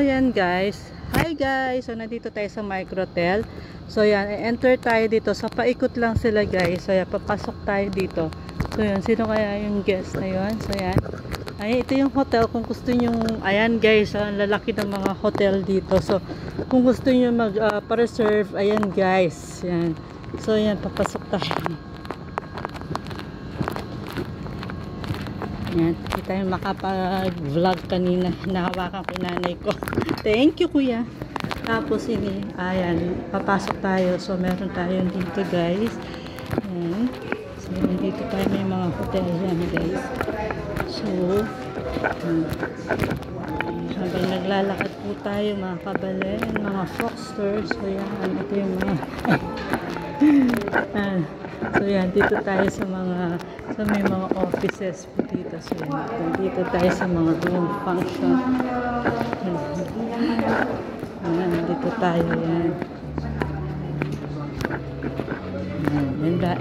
yan guys. Hi guys. So nandito tayo sa Microtel. So yan, enter tayo dito. So paikot lang sila guys. So yan, papasok tayo dito. So yan, sino kaya yung guest na yun? So yan. Ay, ito yung hotel. Kung gusto nyo, ayan guys, ang lalaki ng mga hotel dito. So kung gusto nyo mag-reserve, ayan guys. Yan. So yan, papasok tayo. Yan, hindi tayo makapag-vlog kanina. Nahawakan ko nanay ko. Thank you kuya. Tapos ini, ayan, papasok tayo. So meron tayo dito guys. Yan. So dito tayo may mga hotel yan guys. So habang naglalakad po tayo mga kabalen, mga foxters. So yan, ito yung mga so yan, dito tayo sa mga may mga offices po dito. So yan, dito tayo sa mga room function. Yan, dito tayo yan.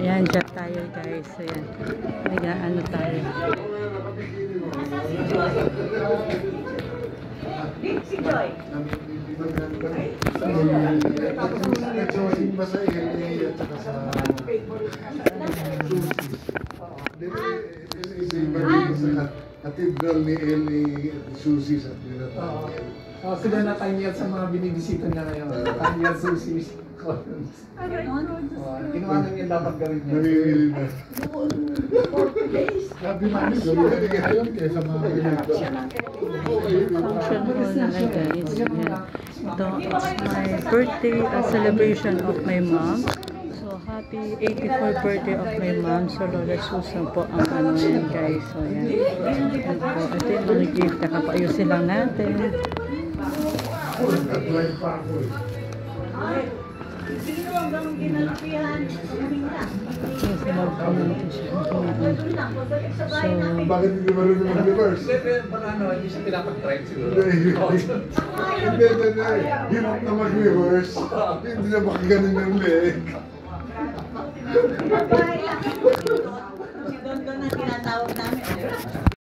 Yan, dyan tayo guys. So yan, ano tayo. Si Joy. Cathedral ni Eli Susie sa tinatawag. Sila na time sa mga binibisita niya ngayon. Time Susie. Ginawa na niya dapat gawin niya. Namimili na. Sabi namin, gawin na niya ngayon kaysa mga binibisita. Function hall na guys. Yan. Ito is my birthday celebration of my mom. So happy 84th birthday of my mom. So Lola Susan po ang ano yan guys. So yan. Ito yung mga gift. Nakapayusin lang natin. Sino ang ganong ginalpihan? Bakit hindi marunong mag-reverse? Baka hindi siya pinapag-drive siguro. Hindi. Hirap na mag-reverse. Hindi na makaganon yung leg. Babae lang. Si Don Don ang tinatawag namin.